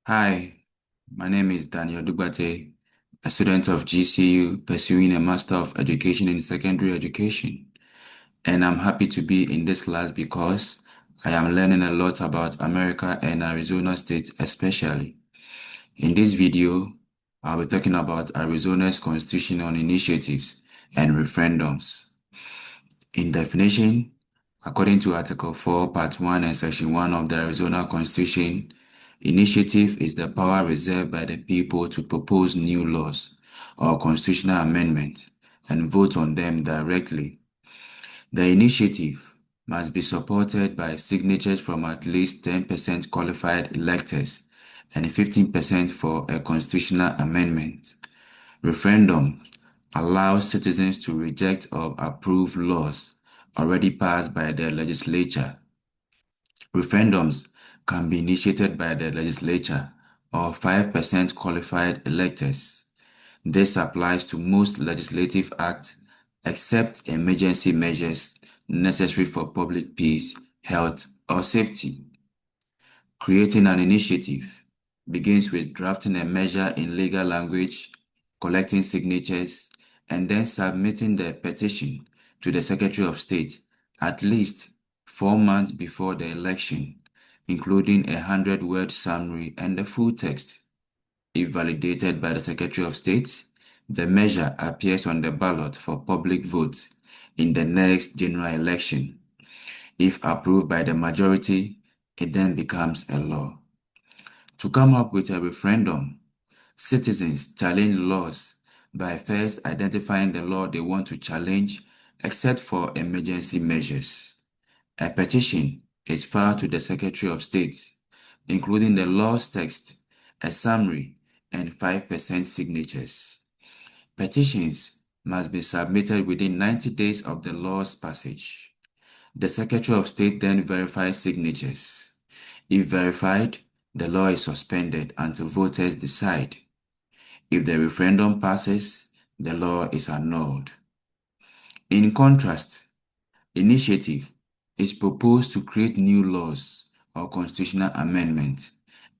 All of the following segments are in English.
Hi, my name is Daniel DUGBATEY, a student of GCU pursuing a Master of Education in Secondary Education. And I'm happy to be in this class because I am learning a lot about America and Arizona State especially. In this video, I'll be talking about Arizona's constitutional initiatives and referendums. In definition, according to Article 4, Part 1 and Section 1 of the Arizona Constitution, initiative is the power reserved by the people to propose new laws or constitutional amendments and vote on them directly. The initiative must be supported by signatures from at least 10% qualified electors and 15% for a constitutional amendment. Referendum allows citizens to reject or approve laws already passed by the legislature. Referendums can be initiated by the legislature or 5% qualified electors. This applies to most legislative acts except emergency measures necessary for public peace, health, or safety. Creating an initiative begins with drafting a measure in legal language, collecting signatures, and then submitting the petition to the Secretary of State at least 4 months before the election, including a 100-word summary and the full text. If validated by the Secretary of State, the measure appears on the ballot for public vote in the next general election. If approved by the majority, it then becomes a law. To come up with a referendum, citizens challenge laws by first identifying the law they want to challenge, except for emergency measures. A petition is filed to the Secretary of State, including the law's text, a summary, and 5% signatures. Petitions must be submitted within 90 days of the law's passage. The Secretary of State then verifies signatures. If verified, the law is suspended until voters decide. If the referendum passes, the law is annulled. In contrast, initiative is proposed to create new laws or constitutional amendments,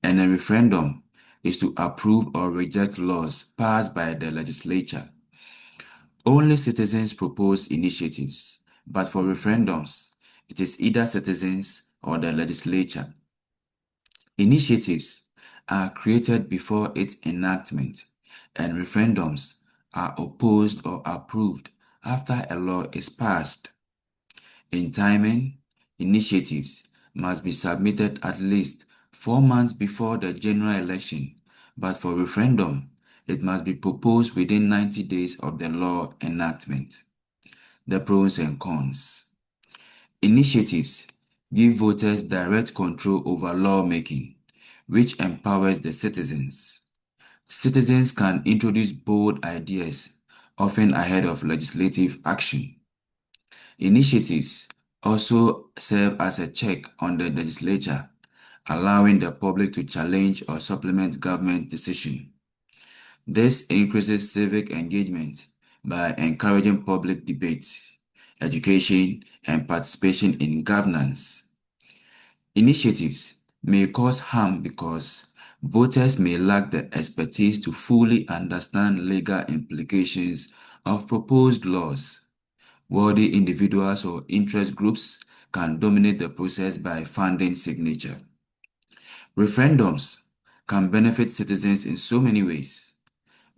and a referendum is to approve or reject laws passed by the legislature. Only citizens propose initiatives, but for referendums, it is either citizens or the legislature. Initiatives are created before its enactment, and referendums are opposed or approved after a law is passed. In timing, initiatives must be submitted at least 4 months before the general election, but for referendum, it must be proposed within 90 days of the law enactment. The pros and cons. Initiatives give voters direct control over lawmaking, which empowers the citizens. Citizens can introduce bold ideas, often ahead of legislative action. Initiatives also serve as a check on the legislature, allowing the public to challenge or supplement government decisions. This increases civic engagement by encouraging public debate, education, and participation in governance. Initiatives may cause harm because voters may lack the expertise to fully understand legal implications of proposed laws. Wealthy individuals or interest groups can dominate the process by funding signature. Referendums can benefit citizens in so many ways.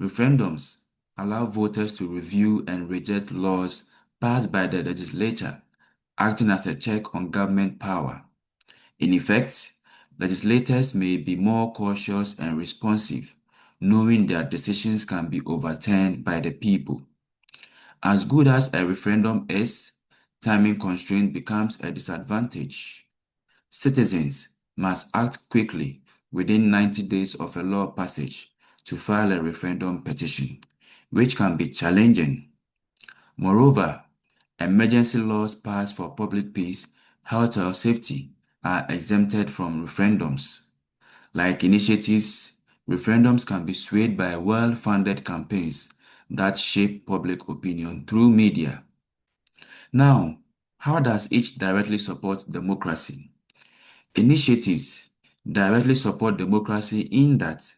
Referendums allow voters to review and reject laws passed by the legislature, acting as a check on government power. In effect, legislators may be more cautious and responsive, knowing their decisions can be overturned by the people. As good as a referendum is, timing constraint becomes a disadvantage. Citizens must act quickly within 90 days of a law passage to file a referendum petition, which can be challenging. Moreover, emergency laws passed for public peace, health, or safety are exempted from referendums. Like initiatives, referendums can be swayed by well-funded campaigns that shape public opinion through media. Now, how does each directly support democracy? Initiatives directly support democracy in that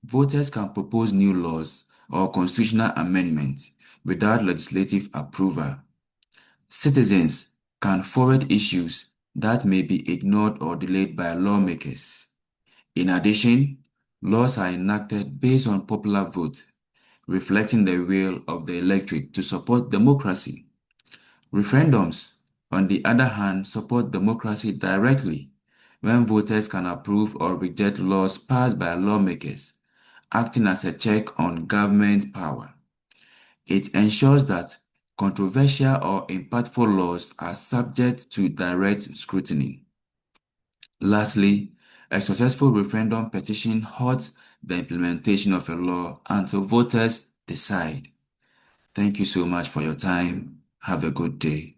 voters can propose new laws or constitutional amendments without legislative approval. Citizens can forward issues that may be ignored or delayed by lawmakers. In addition, laws are enacted based on popular vote, reflecting the will of the electorate to support democracy. Referendums, on the other hand, support democracy directly when voters can approve or reject laws passed by lawmakers, acting as a check on government power. It ensures that controversial or impactful laws are subject to direct scrutiny. Lastly, a successful referendum petition halts the implementation of a law until voters decide. Thank you so much for your time. Have a good day.